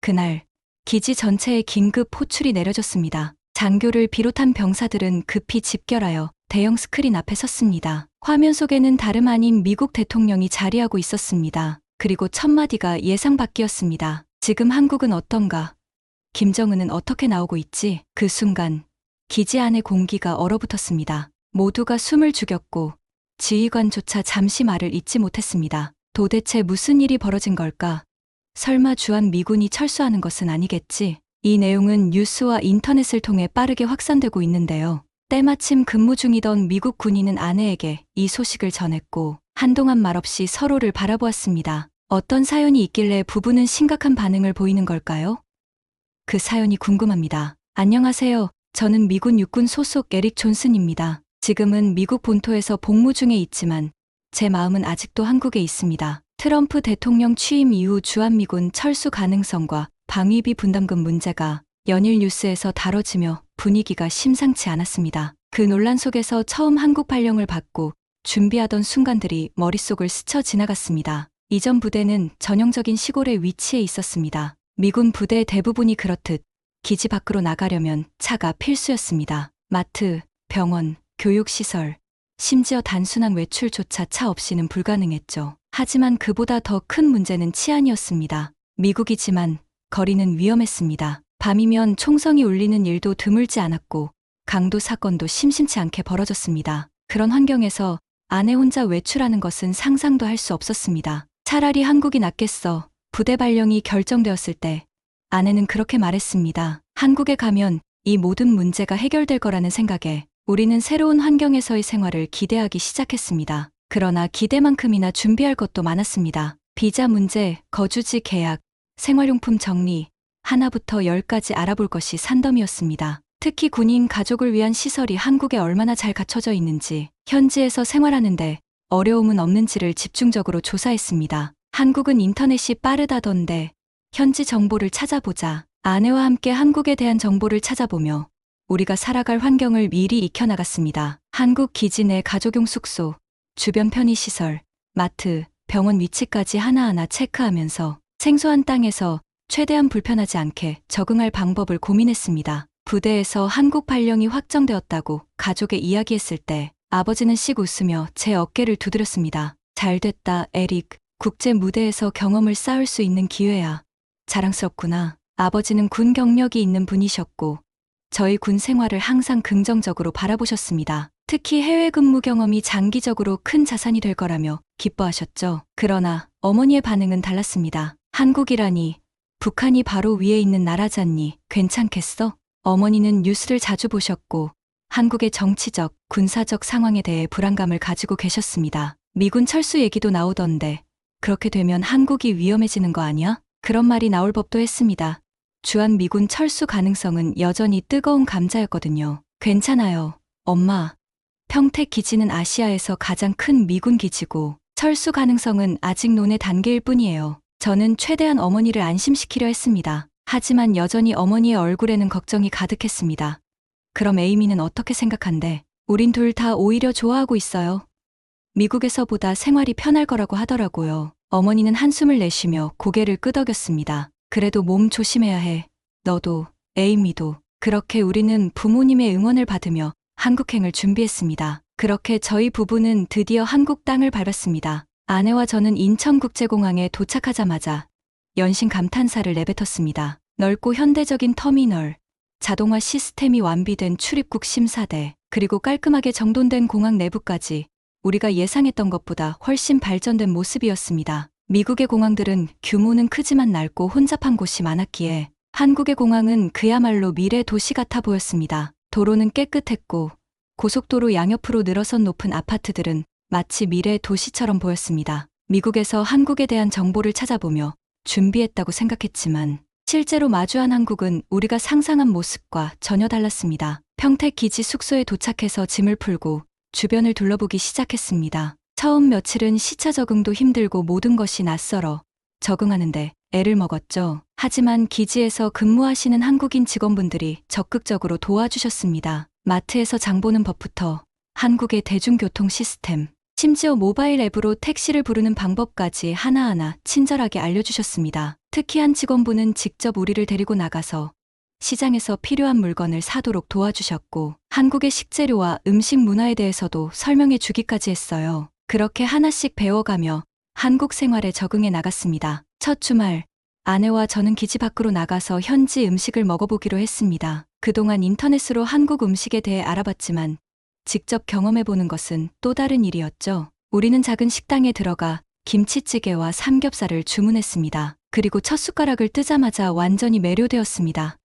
그날 기지 전체에 긴급 호출이 내려졌습니다. 장교를 비롯한 병사들은 급히 집결하여 대형 스크린 앞에 섰습니다. 화면 속에는 다름 아닌 미국 대통령이 자리하고 있었습니다. 그리고 첫 마디가 예상 밖이었습니다. 지금 한국은 어떤가? 김정은은 어떻게 나오고 있지? 그 순간 기지 안의 공기가 얼어붙었습니다. 모두가 숨을 죽였고 지휘관조차 잠시 말을 잇지 못했습니다. 도대체 무슨 일이 벌어진 걸까? 설마 주한 미군이 철수하는 것은 아니겠지? 이 내용은 뉴스와 인터넷을 통해 빠르게 확산되고 있는데요. 때마침 근무 중이던 미국 군인은 아내에게 이 소식을 전했고 한동안 말없이 서로를 바라보았습니다. 어떤 사연이 있길래 부부는 심각한 반응을 보이는 걸까요? 그 사연이 궁금합니다. 안녕하세요. 저는 미군 육군 소속 에릭 존슨입니다. 지금은 미국 본토에서 복무 중에 있지만 제 마음은 아직도 한국에 있습니다. 트럼프 대통령 취임 이후 주한미군 철수 가능성과 방위비 분담금 문제가 연일 뉴스에서 다뤄지며 분위기가 심상치 않았습니다. 그 논란 속에서 처음 한국 발령을 받고 준비하던 순간들이 머릿속을 스쳐 지나갔습니다. 이전 부대는 전형적인 시골에 위치해 있었습니다. 미군 부대 대부분이 그렇듯 기지 밖으로 나가려면 차가 필수였습니다. 마트, 병원, 교육시설, 심지어 단순한 외출조차 차 없이는 불가능했죠. 하지만 그보다 더 큰 문제는 치안이었습니다. 미국이지만 거리는 위험했습니다. 밤이면 총성이 울리는 일도 드물지 않았고 강도 사건도 심심치 않게 벌어졌습니다. 그런 환경에서 아내 혼자 외출하는 것은 상상도 할 수 없었습니다. 차라리 한국이 낫겠어. 부대 발령이 결정되었을 때 아내는 그렇게 말했습니다. 한국에 가면 이 모든 문제가 해결될 거라는 생각에 우리는 새로운 환경에서의 생활을 기대하기 시작했습니다. 그러나 기대만큼이나 준비할 것도 많았습니다. 비자 문제, 거주지 계약, 생활용품 정리, 하나부터 10까지 알아볼 것이 산더미였습니다. 특히 군인 가족을 위한 시설이 한국에 얼마나 잘 갖춰져 있는지, 현지에서 생활하는데 어려움은 없는지를 집중적으로 조사했습니다. 한국은 인터넷이 빠르다던데 현지 정보를 찾아보자. 아내와 함께 한국에 대한 정보를 찾아보며 우리가 살아갈 환경을 미리 익혀나갔습니다. 한국 기지 내 가족용 숙소, 주변 편의시설, 마트, 병원 위치까지 하나하나 체크하면서 생소한 땅에서 최대한 불편하지 않게 적응할 방법을 고민했습니다. 부대에서 한국 발령이 확정되었다고 가족에 이야기했을 때 아버지는 씩 웃으며 제 어깨를 두드렸습니다. 잘됐다, 에릭. 국제 무대에서 경험을 쌓을 수 있는 기회야. 자랑스럽구나. 아버지는 군 경력이 있는 분이셨고 저희 군 생활을 항상 긍정적으로 바라보셨습니다. 특히 해외 근무 경험이 장기적으로 큰 자산이 될 거라며 기뻐하셨죠. 그러나 어머니의 반응은 달랐습니다. 한국이라니, 북한이 바로 위에 있는 나라잖니, 괜찮겠어? 어머니는 뉴스를 자주 보셨고 한국의 정치적, 군사적 상황에 대해 불안감을 가지고 계셨습니다. 미군 철수 얘기도 나오던데 그렇게 되면 한국이 위험해지는 거 아니야? 그런 말이 나올 법도 했습니다. 주한 미군 철수 가능성은 여전히 뜨거운 감자였거든요. 괜찮아요, 엄마. 평택 기지는 아시아에서 가장 큰 미군 기지고 철수 가능성은 아직 논의 단계일 뿐이에요. 저는 최대한 어머니를 안심시키려 했습니다. 하지만 여전히 어머니의 얼굴에는 걱정이 가득했습니다. 그럼 에이미는 어떻게 생각한대? 우린 둘 다 오히려 좋아하고 있어요. 미국에서보다 생활이 편할 거라고 하더라고요. 어머니는 한숨을 내쉬며 고개를 끄덕였습니다. 그래도 몸 조심해야 해. 너도, 에이미도. 그렇게 우리는 부모님의 응원을 받으며 한국행을 준비했습니다. 그렇게 저희 부부는 드디어 한국 땅을 밟았습니다. 아내와 저는 인천국제공항에 도착하자마자 연신 감탄사를 내뱉었습니다. 넓고 현대적인 터미널, 자동화 시스템이 완비된 출입국 심사대, 그리고 깔끔하게 정돈된 공항 내부까지 우리가 예상했던 것보다 훨씬 발전된 모습이었습니다. 미국의 공항들은 규모는 크지만 낡고 혼잡한 곳이 많았기에 한국의 공항은 그야말로 미래 도시 같아 보였습니다. 도로는 깨끗했고 고속도로 양옆으로 늘어선 높은 아파트들은 마치 미래 도시처럼 보였습니다. 미국에서 한국에 대한 정보를 찾아보며 준비했다고 생각했지만 실제로 마주한 한국은 우리가 상상한 모습과 전혀 달랐습니다. 평택 기지 숙소에 도착해서 짐을 풀고 주변을 둘러보기 시작했습니다. 처음 며칠은 시차 적응도 힘들고 모든 것이 낯설어 적응하는데 애를 먹었죠. 하지만 기지에서 근무하시는 한국인 직원분들이 적극적으로 도와주셨습니다. 마트에서 장 보는 법부터 한국의 대중교통 시스템, 심지어 모바일 앱으로 택시를 부르는 방법까지 하나하나 친절하게 알려주셨습니다. 특히 한 직원분은 직접 우리를 데리고 나가서 시장에서 필요한 물건을 사도록 도와주셨고, 한국의 식재료와 음식 문화에 대해서도 설명해 주기까지 했어요. 그렇게 하나씩 배워가며 한국 생활에 적응해 나갔습니다. 첫 주말, 아내와 저는 기지 밖으로 나가서 현지 음식을 먹어보기로 했습니다. 그동안 인터넷으로 한국 음식에 대해 알아봤지만 직접 경험해보는 것은 또 다른 일이었죠. 우리는 작은 식당에 들어가 김치찌개와 삼겹살을 주문했습니다. 그리고 첫 숟가락을 뜨자마자 완전히 매료되었습니다.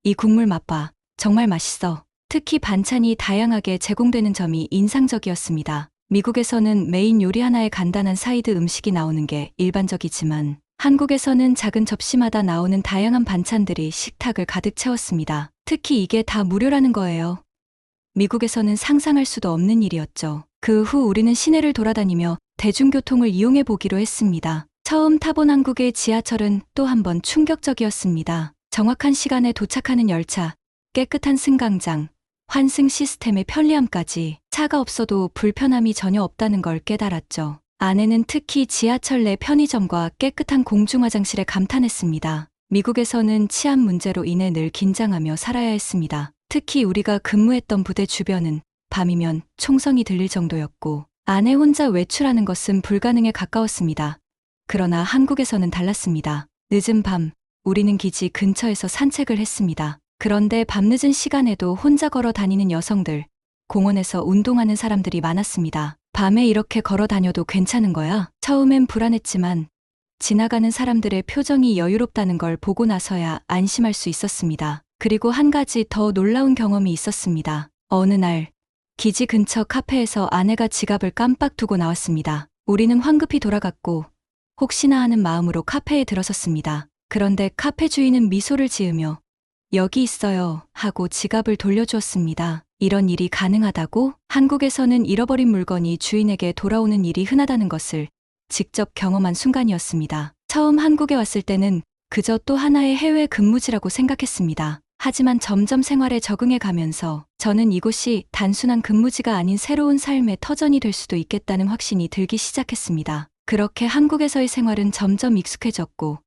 이 국물 맛봐. 정말 맛있어. 특히 반찬이 다양하게 제공되는 점이 인상적이었습니다. 미국에서는 메인 요리 하나에 간단한 사이드 음식이 나오는 게 일반적이지만 한국에서는 작은 접시마다 나오는 다양한 반찬들이 식탁을 가득 채웠습니다. 특히 이게 다 무료라는 거예요. 미국에서는 상상할 수도 없는 일이었죠. 그 후 우리는 시내를 돌아다니며 대중교통을 이용해 보기로 했습니다. 처음 타본 한국의 지하철은 또 한 번 충격적이었습니다. 정확한 시간에 도착하는 열차, 깨끗한 승강장, 환승 시스템의 편리함까지 차가 없어도 불편함이 전혀 없다는 걸 깨달았죠. 아내는 특히 지하철 내 편의점과 깨끗한 공중 화장실에 감탄했습니다. 미국에서는 치안 문제로 인해 늘 긴장하며 살아야 했습니다. 특히 우리가 근무했던 부대 주변은 밤이면 총성이 들릴 정도였고, 아내 혼자 외출하는 것은 불가능에 가까웠습니다. 그러나 한국에서는 달랐습니다. 늦은 밤, 우리는 기지 근처에서 산책을 했습니다. 그런데 밤늦은 시간에도 혼자 걸어 다니는 여성들, 공원에서 운동하는 사람들이 많았습니다. 밤에 이렇게 걸어 다녀도 괜찮은 거야? 처음엔 불안했지만 지나가는 사람들의 표정이 여유롭다는 걸 보고 나서야 안심할 수 있었습니다. 그리고 한 가지 더 놀라운 경험이 있었습니다. 어느 날, 기지 근처 카페에서 아내가 지갑을 깜빡 두고 나왔습니다. 우리는 황급히 돌아갔고 혹시나 하는 마음으로 카페에 들어섰습니다. 그런데 카페 주인은 미소를 지으며 여기 있어요 하고 지갑을 돌려주었습니다. 이런 일이 가능하다고? 한국에서는 잃어버린 물건이 주인에게 돌아오는 일이 흔하다는 것을 직접 경험한 순간이었습니다. 처음 한국에 왔을 때는 그저 또 하나의 해외 근무지라고 생각했습니다. 하지만 점점 생활에 적응해 가면서 저는 이곳이 단순한 근무지가 아닌 새로운 삶의 터전이 될 수도 있겠다는 확신이 들기 시작했습니다. 그렇게 한국에서의 생활은 점점 익숙해졌고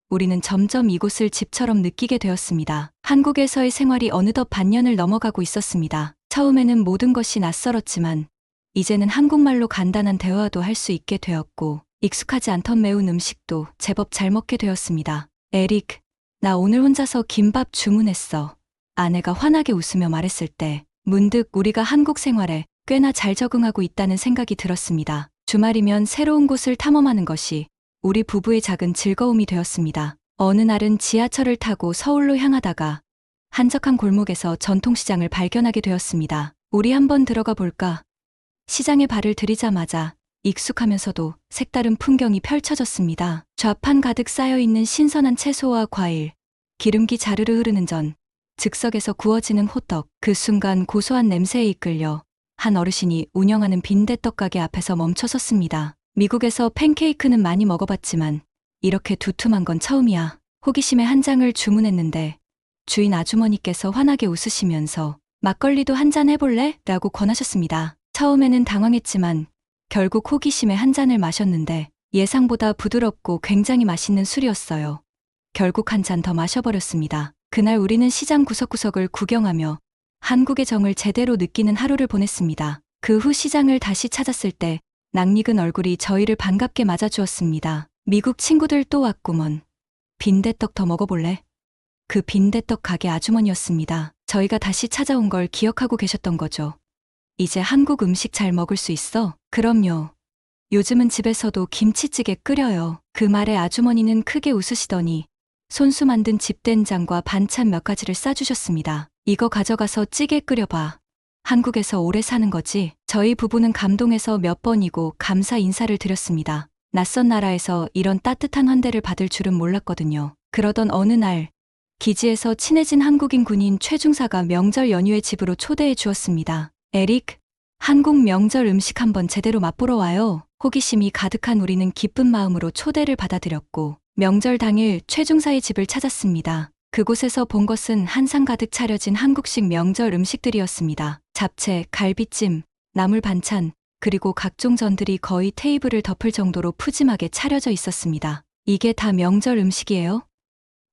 우리는 점점 이곳을 집처럼 느끼게 되었습니다. 한국에서의 생활이 어느덧 반년을 넘어가고 있었습니다. 처음에는 모든 것이 낯설었지만 이제는 한국말로 간단한 대화도 할 수 있게 되었고 익숙하지 않던 매운 음식도 제법 잘 먹게 되었습니다. 에릭, 나 오늘 혼자서 김밥 주문했어. 아내가 환하게 웃으며 말했을 때 문득 우리가 한국 생활에 꽤나 잘 적응하고 있다는 생각이 들었습니다. 주말이면 새로운 곳을 탐험하는 것이 우리 부부의 작은 즐거움이 되었습니다. 어느 날은 지하철을 타고 서울로 향하다가 한적한 골목에서 전통시장을 발견하게 되었습니다. 우리 한번 들어가 볼까? 시장에 발을 들이자마자 익숙하면서도 색다른 풍경이 펼쳐졌습니다. 좌판 가득 쌓여있는 신선한 채소와 과일, 기름기 자르르 흐르는 전, 즉석에서 구워지는 호떡, 그 순간 고소한 냄새에 이끌려 한 어르신이 운영하는 빈대떡 가게 앞에서 멈춰섰습니다. 미국에서 팬케이크는 많이 먹어봤지만 이렇게 두툼한 건 처음이야. 호기심에 한 장을 주문했는데 주인 아주머니께서 환하게 웃으시면서 막걸리도 한 잔 해볼래? 라고 권하셨습니다. 처음에는 당황했지만 결국 호기심에 한 잔을 마셨는데 예상보다 부드럽고 굉장히 맛있는 술이었어요. 결국 한 잔 더 마셔버렸습니다. 그날 우리는 시장 구석구석을 구경하며 한국의 정을 제대로 느끼는 하루를 보냈습니다. 그 후 시장을 다시 찾았을 때 낯익은 얼굴이 저희를 반갑게 맞아주었습니다. 미국 친구들 또 왔구먼. 빈대떡 더 먹어볼래? 그 빈대떡 가게 아주머니였습니다. 저희가 다시 찾아온 걸 기억하고 계셨던 거죠. 이제 한국 음식 잘 먹을 수 있어? 그럼요. 요즘은 집에서도 김치찌개 끓여요. 그 말에 아주머니는 크게 웃으시더니 손수 만든 집된장과 반찬 몇 가지를 싸주셨습니다. 이거 가져가서 찌개 끓여봐. 한국에서 오래 사는 거지? 저희 부부는 감동해서 몇 번이고 감사 인사를 드렸습니다. 낯선 나라에서 이런 따뜻한 환대를 받을 줄은 몰랐거든요. 그러던 어느 날 기지에서 친해진 한국인 군인 최중사가 명절 연휴에 집으로 초대해 주었습니다. 에릭, 한국 명절 음식 한번 제대로 맛보러 와요. 호기심이 가득한 우리는 기쁜 마음으로 초대를 받아들였고 명절 당일 최중사의 집을 찾았습니다. 그곳에서 본 것은 한상 가득 차려진 한국식 명절 음식들이었습니다. 잡채, 갈비찜, 나물 반찬, 그리고 각종 전들이 거의 테이블을 덮을 정도로 푸짐하게 차려져 있었습니다. 이게 다 명절 음식이에요?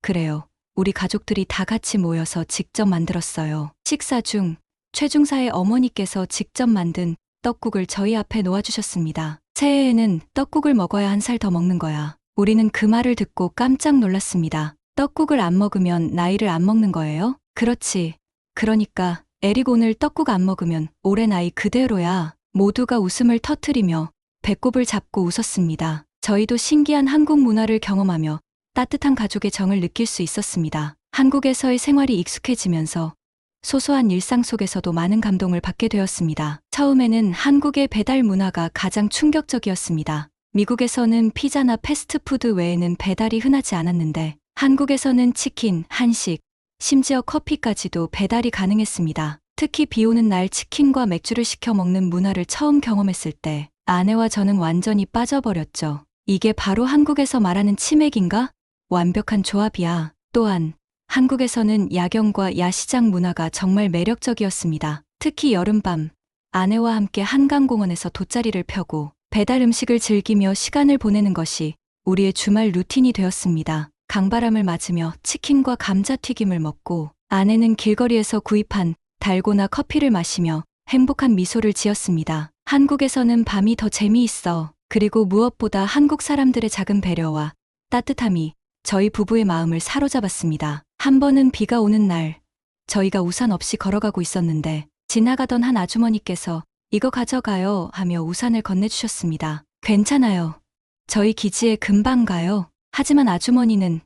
그래요. 우리 가족들이 다 같이 모여서 직접 만들었어요. 식사 중 최중사의 어머니께서 직접 만든 떡국을 저희 앞에 놓아주셨습니다. 새해에는 떡국을 먹어야 한 살 더 먹는 거야. 우리는 그 말을 듣고 깜짝 놀랐습니다. 떡국을 안 먹으면 나이를 안 먹는 거예요? 그렇지. 그러니까 에릭 오늘 떡국 안 먹으면 올해 나이 그대로야. 모두가 웃음을 터뜨리며 배꼽을 잡고 웃었습니다. 저희도 신기한 한국 문화를 경험하며 따뜻한 가족의 정을 느낄 수 있었습니다. 한국에서의 생활이 익숙해지면서 소소한 일상 속에서도 많은 감동을 받게 되었습니다. 처음에는 한국의 배달 문화가 가장 충격적이었습니다. 미국에서는 피자나 패스트푸드 외에는 배달이 흔하지 않았는데 한국에서는 치킨, 한식, 심지어 커피까지도 배달이 가능했습니다. 특히 비 오는 날 치킨과 맥주를 시켜 먹는 문화를 처음 경험했을 때 아내와 저는 완전히 빠져버렸죠. 이게 바로 한국에서 말하는 치맥인가? 완벽한 조합이야. 또한 한국에서는 야경과 야시장 문화가 정말 매력적이었습니다. 특히 여름밤 아내와 함께 한강공원에서 돗자리를 펴고 배달 음식을 즐기며 시간을 보내는 것이 우리의 주말 루틴이 되었습니다. 강바람을 맞으며 치킨과 감자튀김을 먹고 아내는 길거리에서 구입한 달고나 커피를 마시며 행복한 미소를 지었습니다. 한국에서는 밤이 더 재미있어. 그리고 무엇보다 한국 사람들의 작은 배려와 따뜻함이 저희 부부의 마음을 사로잡았습니다. 한 번은 비가 오는 날, 저희가 우산 없이 걸어가고 있었는데 지나가던 한 아주머니께서 이거 가져가요 하며 우산을 건네주셨습니다. 괜찮아요. 저희 기지에 금방 가요. 하지만 아주머니는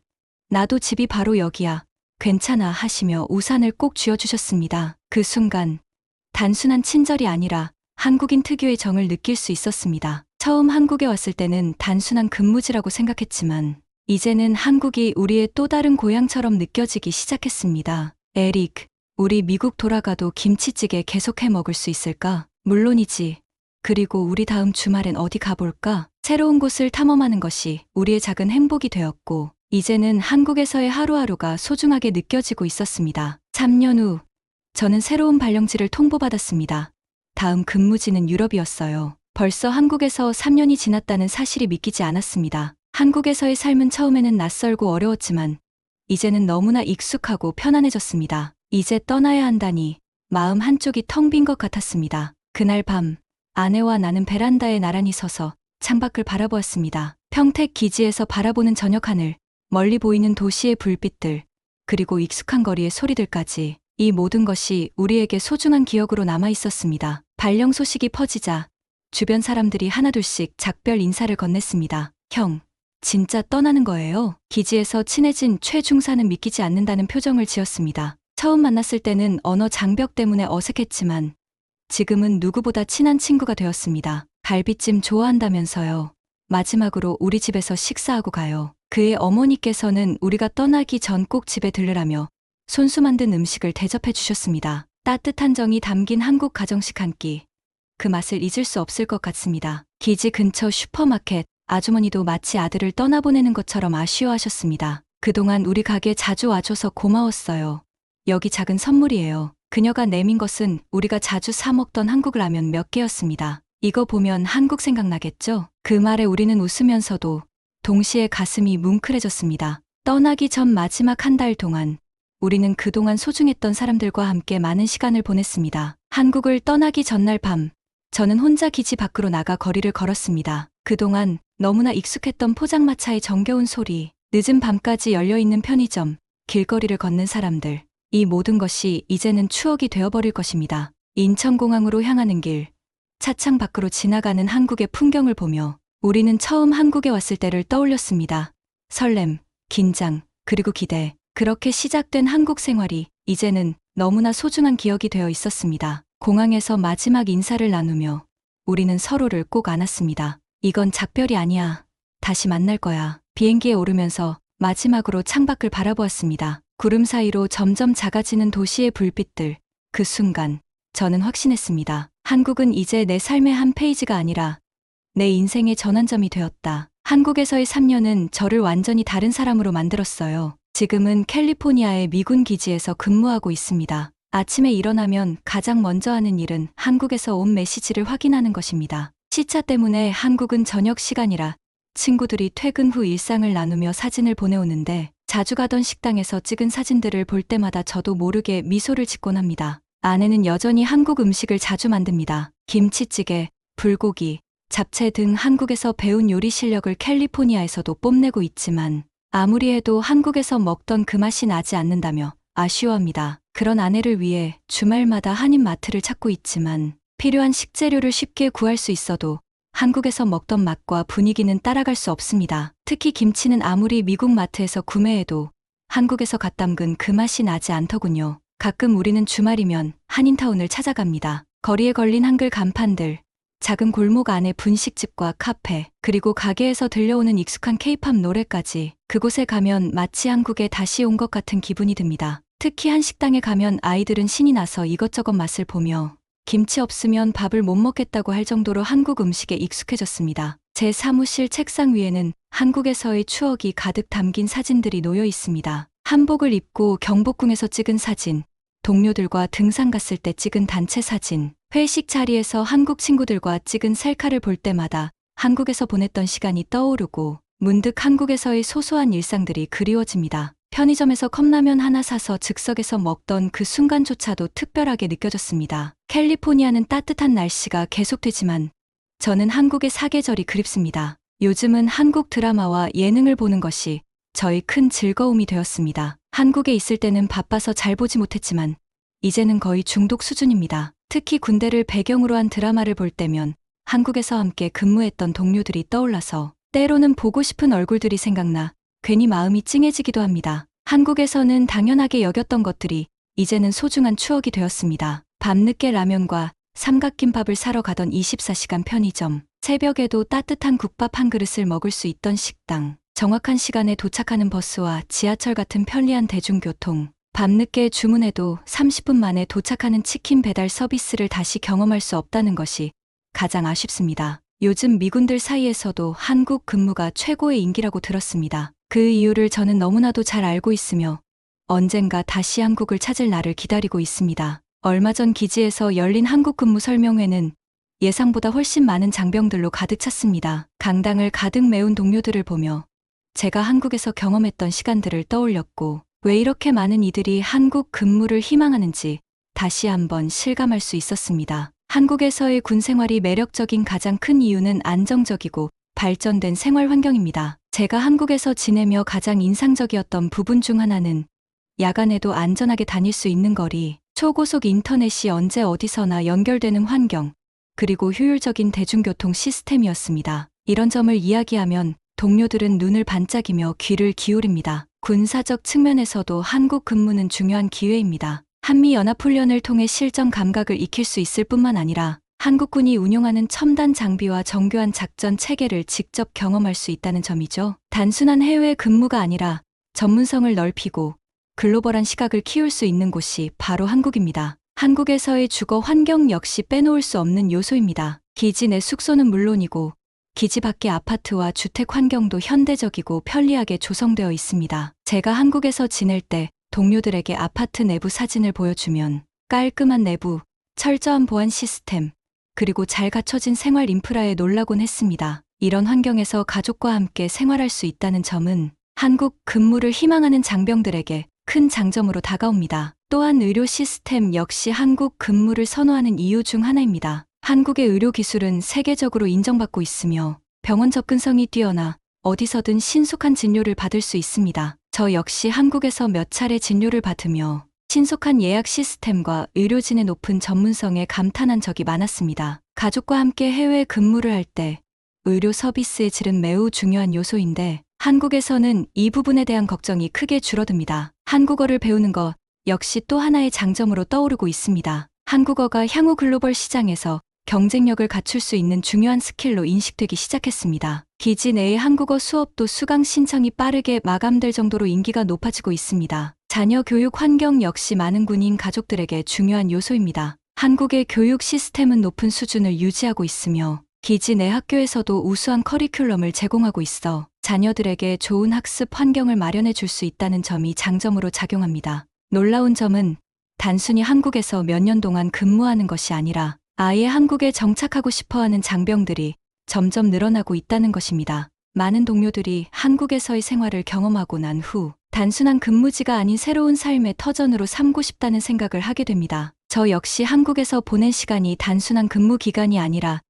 나도 집이 바로 여기야. 괜찮아 하시며 우산을 꼭 쥐어주셨습니다. 그 순간 단순한 친절이 아니라 한국인 특유의 정을 느낄 수 있었습니다. 처음 한국에 왔을 때는 단순한 근무지라고 생각했지만 이제는 한국이 우리의 또 다른 고향처럼 느껴지기 시작했습니다. 에릭, 우리 미국 돌아가도 김치찌개 계속해 먹을 수 있을까? 물론이지. 그리고 우리 다음 주말엔 어디 가볼까? 새로운 곳을 탐험하는 것이 우리의 작은 행복이 되었고 이제는 한국에서의 하루하루가 소중하게 느껴지고 있었습니다. 3년 후 저는 새로운 발령지를 통보받았습니다. 다음 근무지는 유럽이었어요. 벌써 한국에서 3년이 지났다는 사실이 믿기지 않았습니다. 한국에서의 삶은 처음에는 낯설고 어려웠지만 이제는 너무나 익숙하고 편안해졌습니다. 이제 떠나야 한다니 마음 한쪽이 텅 빈 것 같았습니다. 그날 밤 아내와 나는 베란다에 나란히 서서 창밖을 바라보았습니다. 평택 기지에서 바라보는 저녁 하늘, 멀리 보이는 도시의 불빛들, 그리고 익숙한 거리의 소리들까지 이 모든 것이 우리에게 소중한 기억으로 남아 있었습니다. 발령 소식이 퍼지자 주변 사람들이 하나둘씩 작별 인사를 건넸습니다. 형, 진짜 떠나는 거예요? 기지에서 친해진 최중사는 믿기지 않는다는 표정을 지었습니다. 처음 만났을 때는 언어 장벽 때문에 어색했지만 지금은 누구보다 친한 친구가 되었습니다. 갈비찜 좋아한다면서요. 마지막으로 우리 집에서 식사하고 가요. 그의 어머니께서는 우리가 떠나기 전 꼭 집에 들르라며 손수 만든 음식을 대접해 주셨습니다. 따뜻한 정이 담긴 한국 가정식 한 끼. 그 맛을 잊을 수 없을 것 같습니다. 기지 근처 슈퍼마켓, 아주머니도 마치 아들을 떠나보내는 것처럼 아쉬워하셨습니다. 그동안 우리 가게 자주 와줘서 고마웠어요. 여기 작은 선물이에요. 그녀가 내민 것은 우리가 자주 사 먹던 한국 라면 몇 개였습니다. 이거 보면 한국 생각나겠죠? 그 말에 우리는 웃으면서도 동시에 가슴이 뭉클해졌습니다. 떠나기 전 마지막 한 달 동안 우리는 그동안 소중했던 사람들과 함께 많은 시간을 보냈습니다. 한국을 떠나기 전날 밤, 저는 혼자 기지 밖으로 나가 거리를 걸었습니다. 그동안 너무나 익숙했던 포장마차의 정겨운 소리, 늦은 밤까지 열려있는 편의점, 길거리를 걷는 사람들, 이 모든 것이 이제는 추억이 되어버릴 것입니다. 인천공항으로 향하는 길, 차창 밖으로 지나가는 한국의 풍경을 보며 우리는 처음 한국에 왔을 때를 떠올렸습니다. 설렘, 긴장, 그리고 기대. 그렇게 시작된 한국 생활이 이제는 너무나 소중한 기억이 되어 있었습니다. 공항에서 마지막 인사를 나누며 우리는 서로를 꼭 안았습니다. 이건 작별이 아니야. 다시 만날 거야. 비행기에 오르면서 마지막으로 창밖을 바라보았습니다. 구름 사이로 점점 작아지는 도시의 불빛들. 그 순간 저는 확신했습니다. 한국은 이제 내 삶의 한 페이지가 아니라 내 인생의 전환점이 되었다. 한국에서의 3년은 저를 완전히 다른 사람으로 만들었어요. 지금은 캘리포니아의 미군 기지에서 근무하고 있습니다. 아침에 일어나면 가장 먼저 하는 일은 한국에서 온 메시지를 확인하는 것입니다. 시차 때문에 한국은 저녁 시간이라 친구들이 퇴근 후 일상을 나누며 사진을 보내오는데 자주 가던 식당에서 찍은 사진들을 볼 때마다 저도 모르게 미소를 짓곤 합니다. 아내는 여전히 한국 음식을 자주 만듭니다. 김치찌개, 불고기, 잡채 등 한국에서 배운 요리 실력을 캘리포니아에서도 뽐내고 있지만 아무리 해도 한국에서 먹던 그 맛이 나지 않는다며 아쉬워합니다. 그런 아내를 위해 주말마다 한인마트를 찾고 있지만 필요한 식재료를 쉽게 구할 수 있어도 한국에서 먹던 맛과 분위기는 따라갈 수 없습니다. 특히 김치는 아무리 미국 마트에서 구매해도 한국에서 갓 담근 그 맛이 나지 않더군요. 가끔 우리는 주말이면 한인타운을 찾아갑니다. 거리에 걸린 한글 간판들, 작은 골목 안의 분식집과 카페, 그리고 가게에서 들려오는 익숙한 케이팝 노래까지 그곳에 가면 마치 한국에 다시 온 것 같은 기분이 듭니다. 특히 한 식당에 가면 아이들은 신이 나서 이것저것 맛을 보며 김치 없으면 밥을 못 먹겠다고 할 정도로 한국 음식에 익숙해졌습니다. 제 사무실 책상 위에는 한국에서의 추억이 가득 담긴 사진들이 놓여 있습니다. 한복을 입고 경복궁에서 찍은 사진, 동료들과 등산 갔을 때 찍은 단체 사진, 회식 자리에서 한국 친구들과 찍은 셀카를 볼 때마다 한국에서 보냈던 시간이 떠오르고 문득 한국에서의 소소한 일상들이 그리워집니다. 편의점에서 컵라면 하나 사서 즉석에서 먹던 그 순간조차도 특별하게 느껴졌습니다. 캘리포니아는 따뜻한 날씨가 계속되지만 저는 한국의 사계절이 그립습니다. 요즘은 한국 드라마와 예능을 보는 것이 저의 큰 즐거움이 되었습니다. 한국에 있을 때는 바빠서 잘 보지 못했지만 이제는 거의 중독 수준입니다. 특히 군대를 배경으로 한 드라마를 볼 때면 한국에서 함께 근무했던 동료들이 떠올라서 때로는 보고 싶은 얼굴들이 생각나 괜히 마음이 찡해지기도 합니다. 한국에서는 당연하게 여겼던 것들이 이제는 소중한 추억이 되었습니다. 밤늦게 라면과 삼각김밥을 사러 가던 24시간 편의점, 새벽에도 따뜻한 국밥 한 그릇을 먹을 수 있던 식당, 정확한 시간에 도착하는 버스와 지하철 같은 편리한 대중교통, 밤늦게 주문해도 30분 만에 도착하는 치킨 배달 서비스를 다시 경험할 수 없다는 것이 가장 아쉽습니다. 요즘 미군들 사이에서도 한국 근무가 최고의 인기라고 들었습니다. 그 이유를 저는 너무나도 잘 알고 있으며 언젠가 다시 한국을 찾을 날을 기다리고 있습니다. 얼마 전 기지에서 열린 한국 근무 설명회는 예상보다 훨씬 많은 장병들로 가득 찼습니다. 강당을 가득 메운 동료들을 보며 제가 한국에서 경험했던 시간들을 떠올렸고 왜 이렇게 많은 이들이 한국 근무를 희망하는지 다시 한번 실감할 수 있었습니다. 한국에서의 군 생활이 매력적인 가장 큰 이유는 안정적이고 발전된 생활 환경입니다. 제가 한국에서 지내며 가장 인상적이었던 부분 중 하나는 야간에도 안전하게 다닐 수 있는 거리, 초고속 인터넷이 언제 어디서나 연결되는 환경, 그리고 효율적인 대중교통 시스템이었습니다. 이런 점을 이야기하면 동료들은 눈을 반짝이며 귀를 기울입니다. 군사적 측면에서도 한국 근무는 중요한 기회입니다. 한미연합훈련을 통해 실전 감각을 익힐 수 있을 뿐만 아니라 한국군이 운용하는 첨단 장비와 정교한 작전 체계를 직접 경험할 수 있다는 점이죠. 단순한 해외 근무가 아니라 전문성을 넓히고 글로벌한 시각을 키울 수 있는 곳이 바로 한국입니다. 한국에서의 주거 환경 역시 빼놓을 수 없는 요소입니다. 기지 내 숙소는 물론이고 기지 밖의 아파트와 주택 환경도 현대적이고 편리하게 조성되어 있습니다. 제가 한국에서 지낼 때 동료들에게 아파트 내부 사진을 보여주면 깔끔한 내부, 철저한 보안 시스템, 그리고 잘 갖춰진 생활 인프라에 놀라곤 했습니다. 이런 환경에서 가족과 함께 생활할 수 있다는 점은 한국 근무를 희망하는 장병들에게 큰 장점으로 다가옵니다. 또한 의료 시스템 역시 한국 근무를 선호하는 이유 중 하나입니다. 한국의 의료 기술은 세계적으로 인정받고 있으며 병원 접근성이 뛰어나 어디서든 신속한 진료를 받을 수 있습니다. 저 역시 한국에서 몇 차례 진료를 받으며 신속한 예약 시스템과 의료진의 높은 전문성에 감탄한 적이 많았습니다. 가족과 함께 해외 근무를 할 때 의료 서비스의 질은 매우 중요한 요소인데 한국에서는 이 부분에 대한 걱정이 크게 줄어듭니다. 한국어를 배우는 것 역시 또 하나의 장점으로 떠오르고 있습니다. 한국어가 향후 글로벌 시장에서 경쟁력을 갖출 수 있는 중요한 스킬로 인식되기 시작했습니다. 기지 내의 한국어 수업도 수강 신청이 빠르게 마감될 정도로 인기가 높아지고 있습니다. 자녀 교육 환경 역시 많은 군인 가족들에게 중요한 요소입니다. 한국의 교육 시스템은 높은 수준을 유지하고 있으며 기지 내 학교에서도 우수한 커리큘럼을 제공하고 있어 자녀들에게 좋은 학습 환경을 마련해 줄 수 있다는 점이 장점으로 작용합니다. 놀라운 점은 단순히 한국에서 몇 년 동안 근무하는 것이 아니라 아예 한국에 정착하고 싶어하는 장병들이 점점 늘어나고 있다는 것입니다. 많은 동료들이 한국에서의 생활을 경험하고 난 후 단순한 근무지가 아닌 새로운 삶의 터전으로 삼고 싶다는 생각을 하게 됩니다. 저 역시 한국에서 보낸 시간이 단순한 근무 기간이 아니라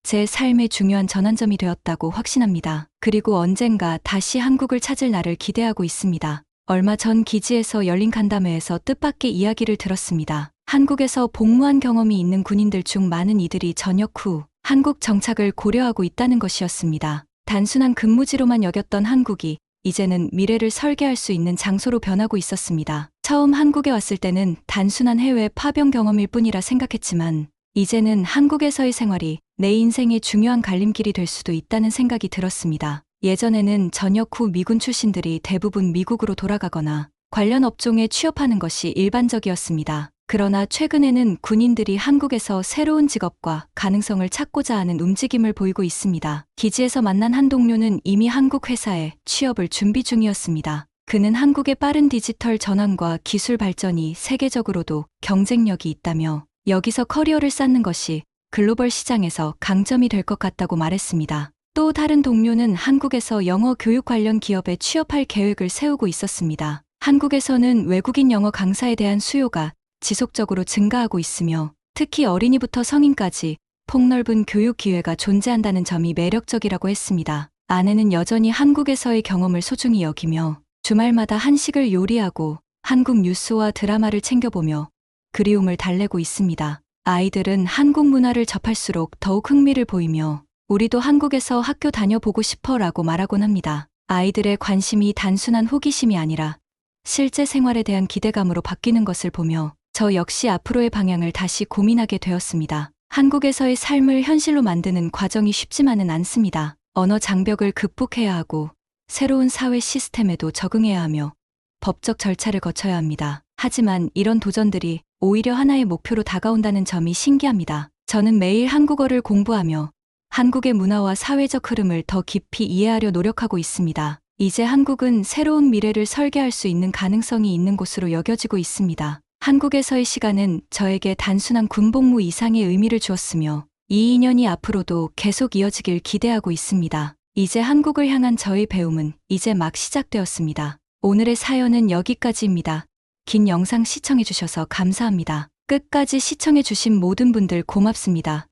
제 삶의 중요한 전환점이 되었다고 확신합니다. 그리고 언젠가 다시 한국을 찾을 날을 기대하고 있습니다. 얼마 전 기지에서 열린 간담회에서 뜻밖의 이야기를 들었습니다. 한국에서 복무한 경험이 있는 군인들 중 많은 이들이 전역 후 한국 정착을 고려하고 있다는 것이었습니다. 단순한 근무지로만 여겼던 한국이 이제는 미래를 설계할 수 있는 장소로 변하고 있었습니다. 처음 한국에 왔을 때는 단순한 해외 파병 경험일 뿐이라 생각했지만 이제는 한국에서의 생활이 내 인생의 중요한 갈림길이 될 수도 있다는 생각이 들었습니다. 예전에는 전역 후 미군 출신들이 대부분 미국으로 돌아가거나 관련 업종에 취업하는 것이 일반적이었습니다. 그러나 최근에는 군인들이 한국에서 새로운 직업과 가능성을 찾고자 하는 움직임을 보이고 있습니다. 기지에서 만난 한 동료는 이미 한국 회사에 취업을 준비 중이었습니다. 그는 한국의 빠른 디지털 전환과 기술 발전이 세계적으로도 경쟁력이 있다며 여기서 커리어를 쌓는 것이 글로벌 시장에서 강점이 될 것 같다고 말했습니다. 또 다른 동료는 한국에서 영어 교육 관련 기업에 취업할 계획을 세우고 있었습니다. 한국에서는 외국인 영어 강사에 대한 수요가 지속적으로 증가하고 있으며 특히 어린이부터 성인까지 폭넓은 교육 기회가 존재한다는 점이 매력적이라고 했습니다. 아내는 여전히 한국에서의 경험을 소중히 여기며 주말마다 한식을 요리하고 한국 뉴스와 드라마를 챙겨보며 그리움을 달래고 있습니다. 아이들은 한국 문화를 접할수록 더욱 흥미를 보이며 우리도 한국에서 학교 다녀보고 싶어라고 말하곤 합니다. 아이들의 관심이 단순한 호기심이 아니라 실제 생활에 대한 기대감으로 바뀌는 것을 보며 저 역시 앞으로의 방향을 다시 고민하게 되었습니다. 한국에서의 삶을 현실로 만드는 과정이 쉽지만은 않습니다. 언어 장벽을 극복해야 하고 새로운 사회 시스템에도 적응해야 하며 법적 절차를 거쳐야 합니다. 하지만 이런 도전들이 오히려 하나의 목표로 다가온다는 점이 신기합니다. 저는 매일 한국어를 공부하며 한국의 문화와 사회적 흐름을 더 깊이 이해하려 노력하고 있습니다. 이제 한국은 새로운 미래를 설계할 수 있는 가능성이 있는 곳으로 여겨지고 있습니다. 한국에서의 시간은 저에게 단순한 군복무 이상의 의미를 주었으며 이 인연이 앞으로도 계속 이어지길 기대하고 있습니다. 이제 한국을 향한 저의 배움은 이제 막 시작되었습니다. 오늘의 사연은 여기까지입니다. 긴 영상 시청해주셔서 감사합니다. 끝까지 시청해주신 모든 분들 고맙습니다.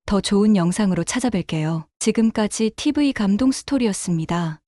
더 좋은 영상으로 찾아뵐게요. 지금까지 TV 감동 스토리였습니다.